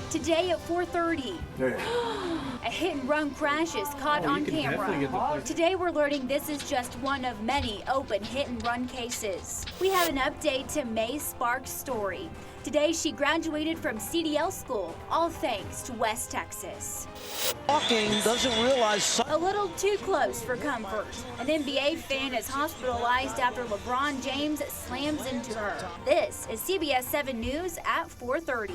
Today at 4:30. A hit-and-run crash is caught on camera. Today we're learning this is just one of many open hit-and-run cases. We have an update to May Sparks' story. Today she graduated from CDL school, all thanks to West Texas. Walking doesn't realize. A little too close for comfort. An NBA fan is hospitalized after LeBron James slams into her. This is CBS 7 News at 4:30.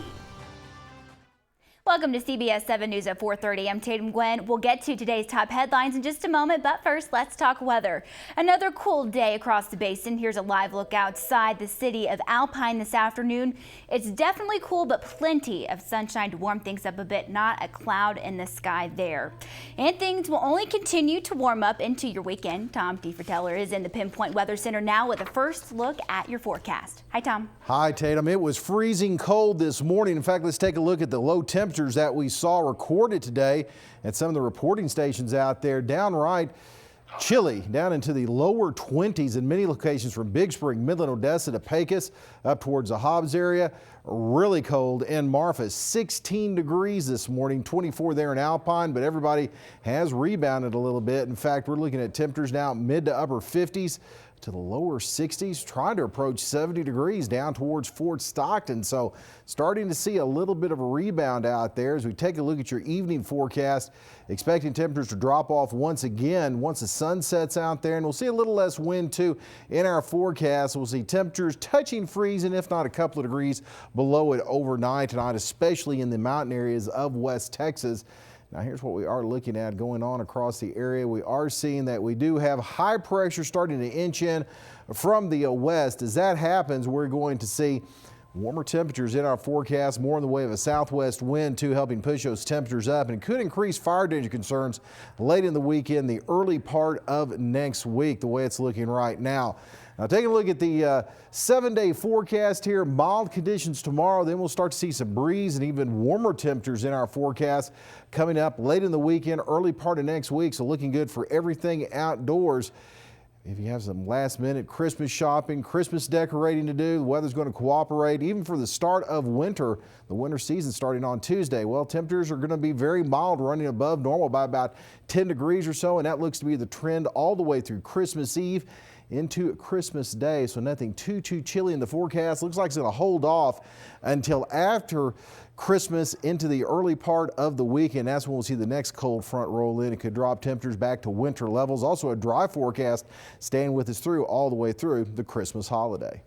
Welcome to CBS 7 News at 4:30. I'm Tatum Gwen. We'll get to today's top headlines in just a moment, but first, let's talk weather. Another cool day across the basin. Here's a live look outside the city of Alpine this afternoon. It's definitely cool, but plenty of sunshine to warm things up a bit. Not a cloud in the sky there. And things will only continue to warm up into your weekend. Tom DeFrateller is in the Pinpoint Weather Center now with a first look at your forecast. Hi, Tom. Hi, Tatum. It was freezing cold this morning. In fact, let's take a look at the low temperatures that we saw recorded today at some of the reporting stations out there. Downright chilly, down into the lower 20s in many locations from Big Spring, Midland, Odessa to Pecos, up towards the Hobbs area. Really cold in Marfa, 16 degrees this morning, 24 there in Alpine, but everybody has rebounded a little bit. In fact, we're looking at temperatures now mid to upper 50s to the lower 60s, trying to approach 70 degrees down towards Fort Stockton. So starting to see a little bit of a rebound out there. As we take a look at your evening forecast, expecting temperatures to drop off once again once the sun sets out there, and we'll see a little less wind too in our forecast. We'll see temperatures touching freezing, if not a couple of degrees below it overnight tonight, especially in the mountain areas of West Texas. Now here's what we are looking at going on across the area. We are seeing that we do have high pressure starting to inch in from the west. As that happens, we're going to see warmer temperatures in our forecast, more in the way of a southwest wind too, helping push those temperatures up, and could increase fire danger concerns late in the weekend, the early part of next week, the way it's looking right now. Now taking a look at the 7-day forecast here, mild conditions tomorrow, then we'll start to see some breeze and even warmer temperatures in our forecast coming up late in the weekend, early part of next week. So looking good for everything outdoors. If you have some last minute Christmas shopping, Christmas decorating to do, the weather's going to cooperate even for the start of winter, the winter season starting on Tuesday. Well, temperatures are going to be very mild, running above normal by about 10 degrees or so, and that looks to be the trend all the way through Christmas Eve into Christmas Day. So nothing too chilly in the forecast. Looks like it's going to hold off until after Christmas into the early part of the weekend. That's when we'll see the next cold front roll in. It could drop temperatures back to winter levels. Also a dry forecast staying with us through all the way through the Christmas holiday.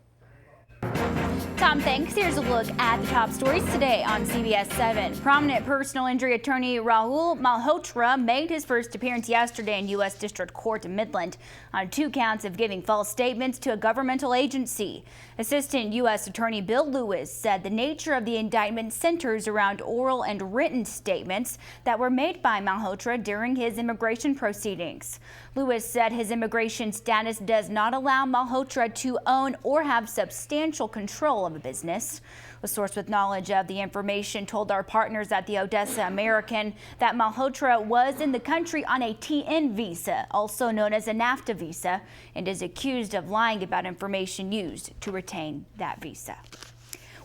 Tom, thanks. Here's a look at the top stories today on CBS 7. Prominent personal injury attorney Rahul Malhotra made his first appearance yesterday in U.S. District Court in Midland on 2 counts of giving false statements to a governmental agency. Assistant U.S. Attorney Bill Lewis said the nature of the indictment centers around oral and written statements that were made by Malhotra during his immigration proceedings. Lewis said his immigration status does not allow Malhotra to own or have substantial control of a business. A source with knowledge of the information told our partners at the Odessa American that Malhotra was in the country on a TN visa, also known as a NAFTA visa, and is accused of lying about information used to retain that visa.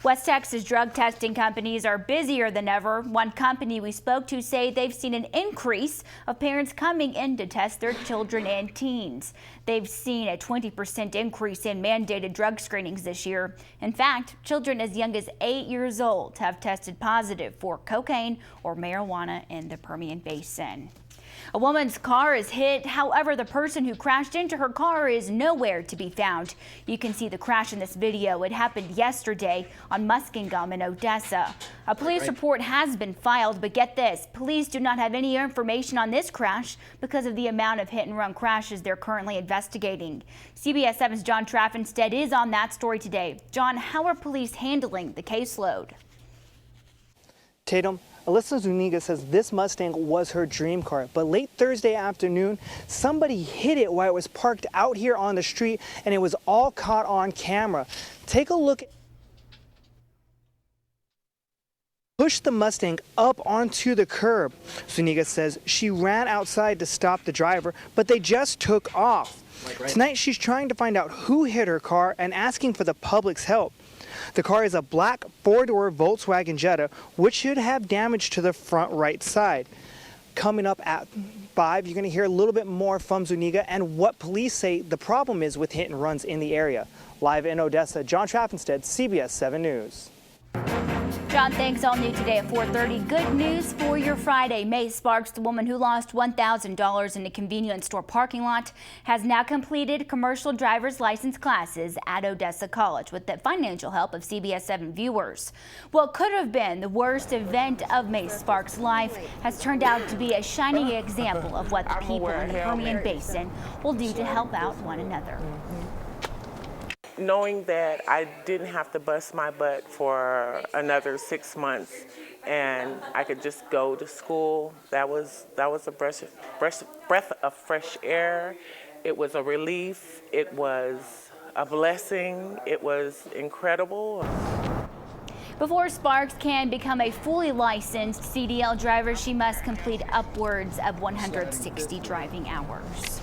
West Texas drug testing companies are busier than ever. One company we spoke to say they've seen an increase of parents coming in to test their children and teens. They've seen a 20% increase in mandated drug screenings this year. In fact, children as young as 8 years old have tested positive for cocaine or marijuana in the Permian Basin. A woman's car is hit. However, the person who crashed into her car is nowhere to be found. You can see the crash in this video. It happened yesterday on Muskingum in Odessa. A police report has been filed, but get this, police do not have any information on this crash because of the amount of hit-and-run crashes they're currently investigating. CBS 7's John Traffinstead is on that story today. John, how are police handling the caseload? Tatum, Alyssa Zuniga says this Mustang was her dream car, but late Thursday afternoon, somebody hit it while it was parked out here on the street, and it was all caught on camera. Take a look. Push the Mustang up onto the curb. Zuniga says she ran outside to stop the driver, but they just took off. Tonight, she's trying to find out who hit her car and asking for the public's help. The car is a black four-door Volkswagen Jetta, which should have damage to the front right side. Coming up at 5, you're going to hear a little bit more from Zuniga and what police say the problem is with hit and runs in the area. Live in Odessa, John Traffinstead, CBS 7 News. John, thanks. All new today at 4:30. Good news for your Friday. May Sparks, the woman who lost $1,000 in a convenience store parking lot, has now completed commercial driver's license classes at Odessa College with the financial help of CBS 7 viewers. What could have been the worst event of May Sparks' life has turned out to be a shining example of what the people in the Permian Basin will do to help out one another. Knowing that I didn't have to bust my butt for another 6 months and I could just go to school, that was a breath of fresh air. It was a relief. It was a blessing. It was incredible. Before Sparks can become a fully licensed CDL driver, she must complete upwards of 160 driving hours.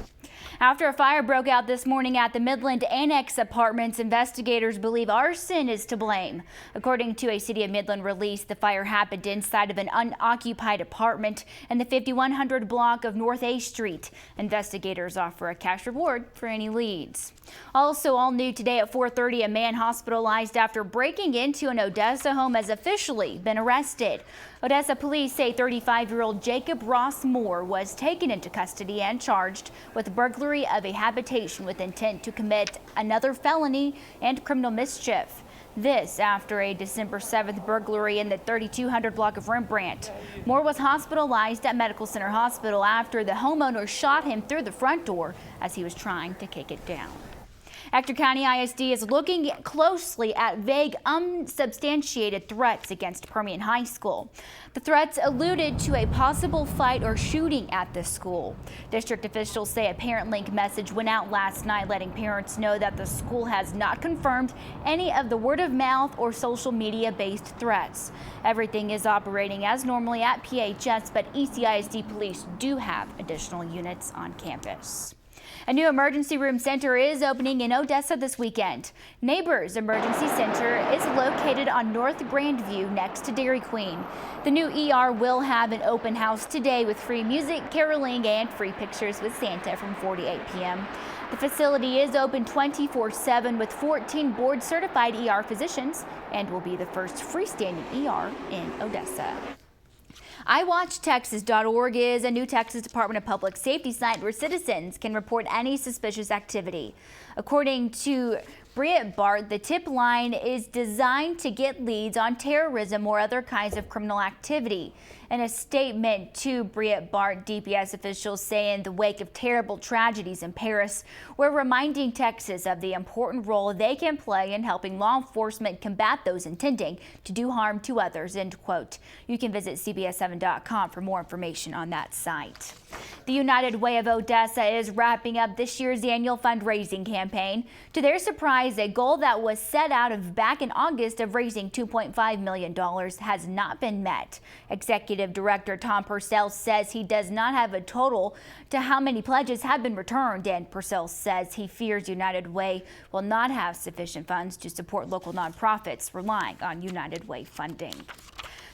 After a fire broke out this morning at the Midland Annex Apartments, investigators believe arson is to blame. According to a City of Midland release, the fire happened inside of an unoccupied apartment in the 5100 block of North A Street. Investigators offer a cash reward for any leads. Also, all new today at 4:30, a man hospitalized after breaking into an Odessa home has officially been arrested. Odessa police say 35-year-old Jacob Ross Moore was taken into custody and charged with burglary of a habitation with intent to commit another felony and criminal mischief. This after a December 7th burglary in the 3200 block of Rembrandt. Moore was hospitalized at Medical Center Hospital after the homeowner shot him through the front door as he was trying to kick it down. Ector County ISD is looking closely at vague, unsubstantiated threats against Permian High School. The threats alluded to a possible fight or shooting at the school. District officials say a parent link message went out last night letting parents know that the school has not confirmed any of the word of mouth or social media based threats. Everything is operating as normally at PHS, but ECISD police do have additional units on campus. A new emergency room center is opening in Odessa this weekend. Neighbors Emergency Center is located on North Grandview next to Dairy Queen. The new ER will have an open house today with free music, caroling, and free pictures with Santa from 4 to 8 p.m. The facility is open 24/7 with 14 board certified ER physicians and will be the first freestanding ER in Odessa. iWatchTexas.org is a new Texas Department of Public Safety site where citizens can report any suspicious activity. According to Britt Bart, the tip line is designed to get leads on terrorism or other kinds of criminal activity. In a statement to Britt Bart, DPS officials say in the wake of terrible tragedies in Paris, we're reminding Texas of the important role they can play in helping law enforcement combat those intending to do harm to others, end quote. You can visit CBS7.com for more information on that site. The United Way of Odessa is wrapping up this year's annual fundraising campaign. To their surprise, a goal that was set out of back in August of raising $2.5 million has not been met. Executive Director Tom Purcell says he does not have a total to how many pledges have been returned, and Purcell says he fears United Way will not have sufficient funds to support local nonprofits relying on United Way funding.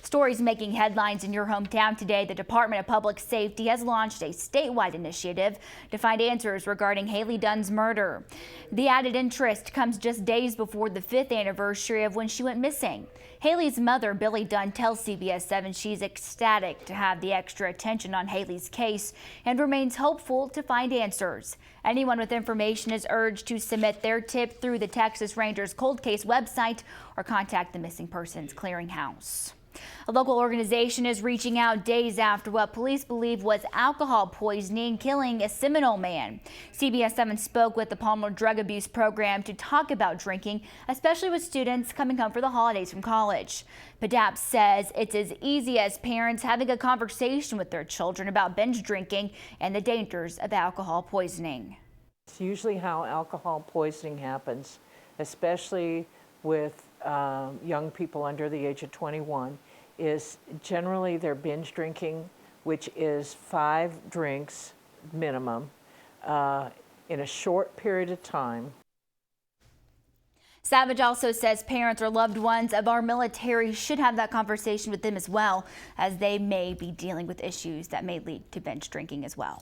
Stories making headlines in your hometown today. The Department of Public Safety has launched a statewide initiative to find answers regarding Haley Dunn's murder. The added interest comes just days before the 5th anniversary of when she went missing. Haley's mother, Billy Dunn, tells CBS 7 she's ecstatic to have the extra attention on Haley's case and remains hopeful to find answers. Anyone with information is urged to submit their tip through the Texas Rangers Cold Case website or contact the Missing Persons Clearinghouse. A local organization is reaching out days after what police believe was alcohol poisoning killing a Seminole man. CBS 7 spoke with the Palmer Drug Abuse Program to talk about drinking, especially with students coming home for the holidays from college. PDAP says it's as easy as parents having a conversation with their children about binge drinking and the dangers of alcohol poisoning. It's usually how alcohol poisoning happens, especially with young people under the age of 21, is generally they're binge drinking, which is 5 drinks minimum in a short period of time. Savage also says parents or loved ones of our military should have that conversation with them as well, as they may be dealing with issues that may lead to binge drinking as well.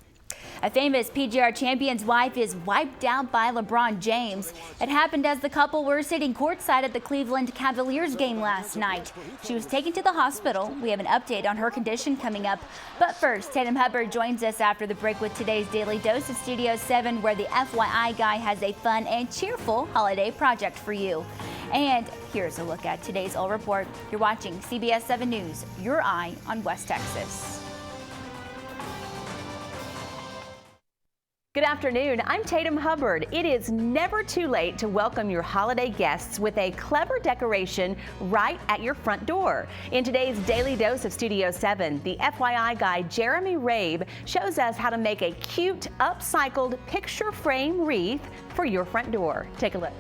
A famous PGR champion's wife is wiped out by LeBron James. It happened as the couple were sitting courtside at the Cleveland Cavaliers game last night. She was taken to the hospital. We have an update on her condition coming up. But first, Tatum Hubbard joins us after the break with today's Daily Dose of Studio 7, where the FYI guy has a fun and cheerful holiday project for you. And here's a look at today's All Report. You're watching CBS 7 News, your eye on West Texas. Good afternoon. I'm Tatum Hubbard. It is never too late to welcome your holiday guests with a clever decoration right at your front door. In today's Daily Dose of Studio 7, the FYI guy Jeremy Rabe shows us how to make a cute, upcycled picture frame wreath for your front door. Take a look.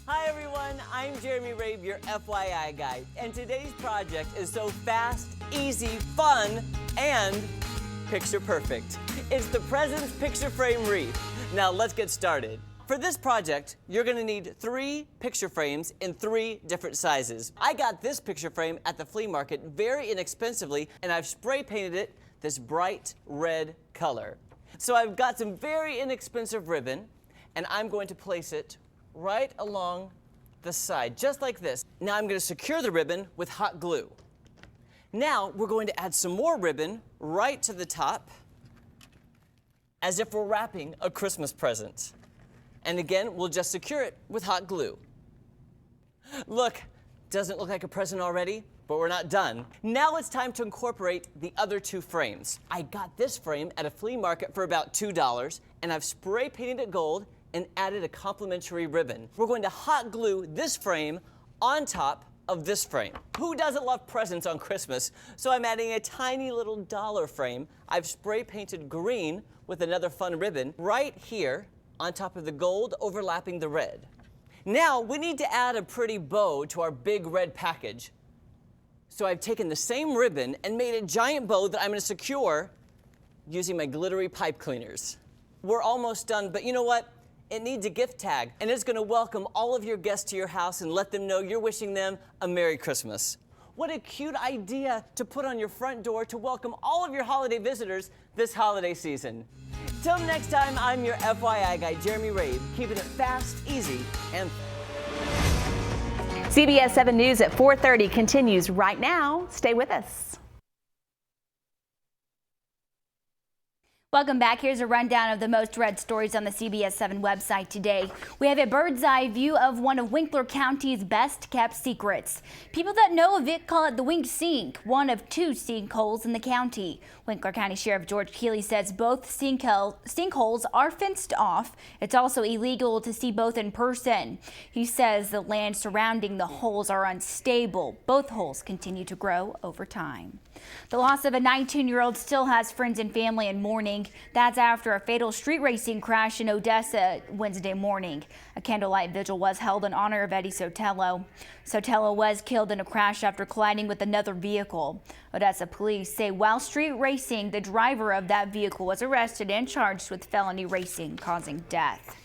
Hi everyone, I'm Jeremy Rabe, your FYI guy, and today's project is so fast, easy, fun, and picture perfect. It's the Presents Picture Frame Wreath. Now let's get started. For this project, you're gonna need 3 picture frames in 3 different sizes. I got this picture frame at the flea market very inexpensively, and I've spray painted it this bright red color. So I've got some very inexpensive ribbon, and I'm going to place it right along the side, just like this. Now I'm gonna secure the ribbon with hot glue. Now we're going to add some more ribbon right to the top, as if we're wrapping a Christmas present. And again, we'll just secure it with hot glue. Look, doesn't look like a present already, but we're not done. Now it's time to incorporate the other 2 frames. I got this frame at a flea market for about $2, and I've spray painted it gold and added a complimentary ribbon. We're going to hot glue this frame on top of this frame. Who doesn't love presents on Christmas? So I'm adding a tiny little dollar frame. I've spray painted green with another fun ribbon right here on top of the gold overlapping the red. Now we need to add a pretty bow to our big red package. So I've taken the same ribbon and made a giant bow that I'm going to secure using my glittery pipe cleaners. We're almost done, but you know what? It needs a gift tag, and it's going to welcome all of your guests to your house and let them know you're wishing them a Merry Christmas. What a cute idea to put on your front door to welcome all of your holiday visitors this holiday season. Till next time, I'm your FYI guy, Jeremy Rabe, keeping it fast, easy, and CBS 7 News at 4:30 continues right now. Stay with us. Welcome back. Here's a rundown of the most read stories on the CBS 7 website today. We have a bird's eye view of one of Winkler County's best kept secrets. People that know of it call it the Wink Sink, one of 2 sinkholes in the county. Winkler County Sheriff George Keeley says both sinkholes are fenced off. It's also illegal to see both in person. He says the land surrounding the holes are unstable. Both holes continue to grow over time. The loss of a 19-year-old still has friends and family in mourning. That's after a fatal street racing crash in Odessa Wednesday morning. A candlelight vigil was held in honor of Eddie Sotelo. Sotelo was killed in a crash after colliding with another vehicle. Odessa police say while street racing, the driver of that vehicle was arrested and charged with felony racing causing death.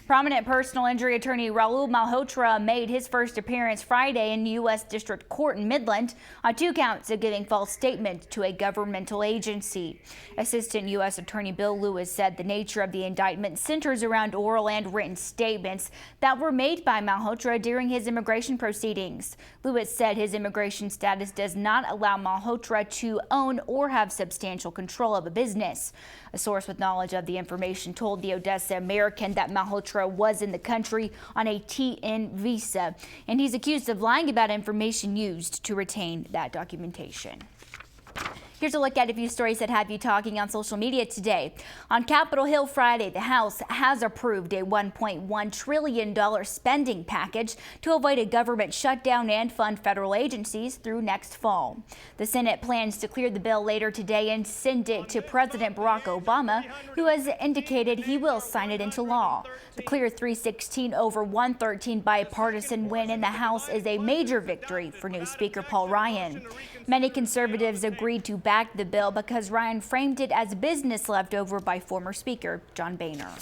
Prominent personal injury attorney Rahul Malhotra made his first appearance Friday in U.S. District Court in Midland on 2 counts of giving false statements to a governmental agency. Assistant U.S. Attorney Bill Lewis said the nature of the indictment centers around oral and written statements that were made by Malhotra during his immigration proceedings. Lewis said his immigration status does not allow Malhotra to own or have substantial control of a business. A source with knowledge of the information told the Odessa American that Malhotra was in the country on a TN visa, and he's accused of lying about information used to retain that documentation. Here's a look at a few stories that have you talking on social media today. On Capitol Hill Friday, the House has approved a $1.1 trillion spending package to avoid a government shutdown and fund federal agencies through next fall. The Senate plans to clear the bill later today and send it to President Barack Obama, who has indicated he will sign it into law. The clear 316 over 113 bipartisan win in the House is a major victory for new Speaker Paul Ryan. Many conservatives agreed to back the bill because Ryan framed it as business left over by former Speaker John Boehner.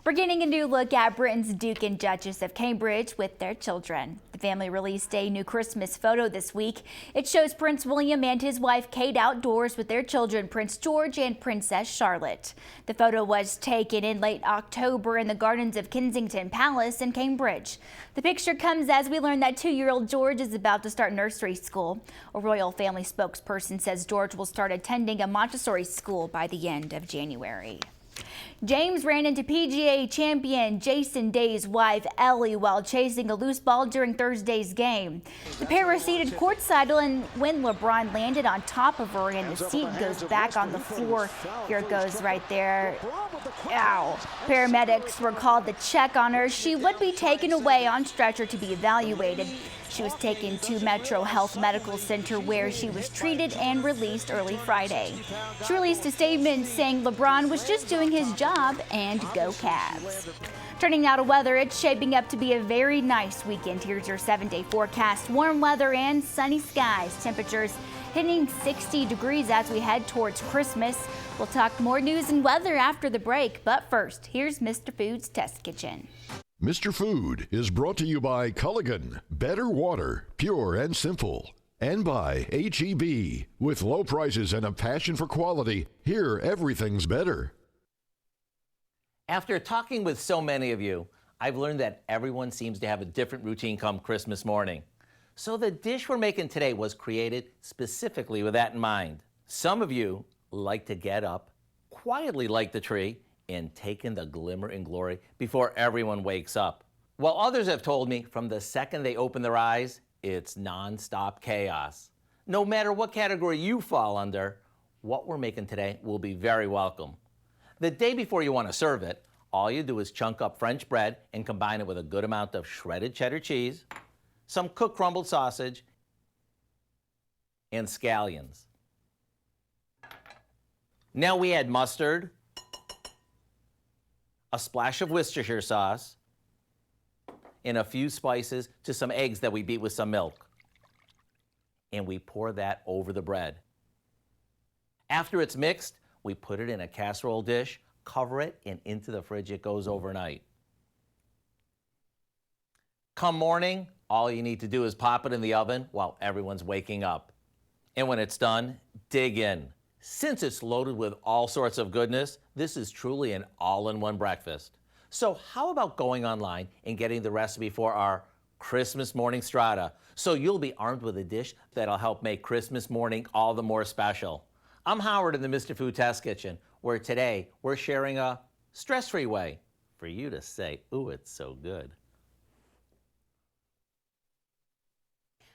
We're getting a new look at Britain's Duke and Duchess of Cambridge with their children. The family released a new Christmas photo this week. It shows Prince William and his wife Kate outdoors with their children, Prince George and Princess Charlotte. The photo was taken in late October in the gardens of Kensington Palace in Cambridge. The picture comes as we learn that 2-year-old George is about to start nursery school. A royal family spokesperson says George will start attending a Montessori school by the end of January. James ran into PGA champion Jason Day's wife Ellie while chasing a loose ball during Thursday's game. The pair were seated courtside when LeBron landed on top of her and the seat goes back on the floor. Here it goes right there. Ow. Paramedics were called to check on her. She would be taken away on stretcher to be evaluated. She was taken to Metro Health Medical Center where she was treated and released early Friday. She released a statement saying LeBron was just doing his job and go Cavs. Turning now to weather, it's shaping up to be a very nice weekend. Here's your 7-day forecast. Warm weather and sunny skies. Temperatures hitting 60 degrees as we head towards Christmas. We'll talk more news and weather after the break, but first, here's Mr. Food's Test Kitchen. Mr. Food is brought to you by Culligan, better water, pure and simple. And by HEB, with low prices and a passion for quality, here everything's better. After talking with so many of you, I've learned that everyone seems to have a different routine come Christmas morning. So the dish we're making today was created specifically with that in mind. Some of you like to get up, quietly light the tree, and take in the glimmer and glory before everyone wakes up. While others have told me from the second they open their eyes, it's non-stop chaos. No matter what category you fall under, what we're making today will be very welcome. The day before you want to serve it, all you do is chunk up French bread and combine it with a good amount of shredded cheddar cheese, some cooked crumbled sausage, and scallions. Now we add mustard, a splash of Worcestershire sauce, and a few spices to some eggs that we beat with some milk. And we pour that over the bread. After it's mixed, we put it in a casserole dish, cover it, and into the fridge it goes overnight. Come morning, all you need to do is pop it in the oven while everyone's waking up. And when it's done, dig in. Since it's loaded with all sorts of goodness, this is truly an all-in-one breakfast. So how about going online and getting the recipe for our Christmas morning strata, so you'll be armed with a dish that'll help make Christmas morning all the more special. I'm Howard in the Mr. Food Test Kitchen, where today we're sharing a stress-free way for you to say, ooh, it's so good.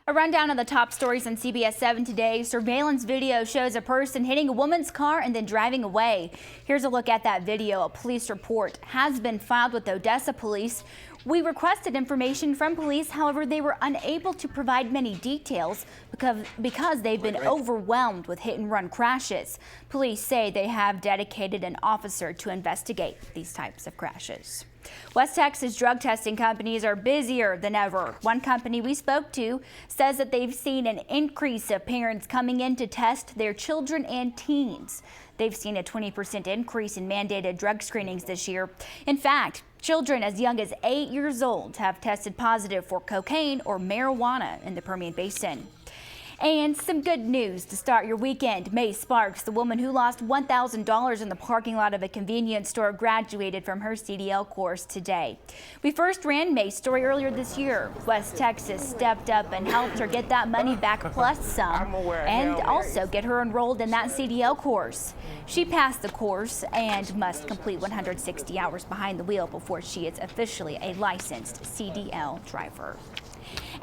A rundown of the top stories on CBS 7 today. Surveillance video shows a person hitting a woman's car and then driving away. Here's a look at that video. A police report has been filed with Odessa police. We requested information from police, however, they were unable to provide many details because they've been overwhelmed with hit-and-run crashes. Police say they have dedicated an officer to investigate these types of crashes. West Texas drug testing companies are busier than ever. One company we spoke to says that they've seen an increase of parents coming in to test their children and teens. They've seen a 20% increase in mandated drug screenings this year. In fact, children as young as 8 years old have tested positive for cocaine or marijuana in the Permian Basin. And some good news to start your weekend. May Sparks, the woman who lost $1,000 in the parking lot of a convenience store, graduated from her CDL course today. We first ran May's story earlier this year. West Texas stepped up and helped her get that money back plus some, and also get her enrolled in that CDL course. She passed the course and must complete 160 hours behind the wheel before she is officially a licensed CDL driver.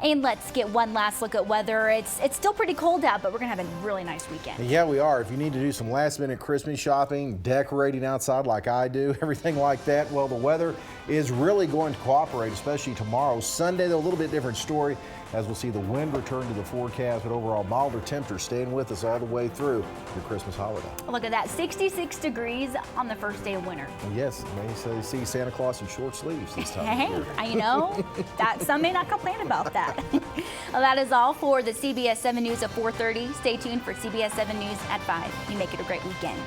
And let's get one last look at weather. It's still pretty cold out, but we're going to have a really nice weekend. Yeah, we are. If you need to do some last-minute Christmas shopping, decorating outside like I do, everything like that, well, the weather is really going to cooperate, especially tomorrow. Sunday, though, a little bit different story, as we'll see the wind return to the forecast, but overall milder temperatures staying with us all the way through the Christmas holiday. Look at that, 66 degrees on the first day of winter. Yes, may see Santa Claus in short sleeves this time of year. Hey, you know, some may not complain about that. Well, that is all for the CBS 7 News at 4:30. Stay tuned for CBS 7 News at 5. You make it a great weekend.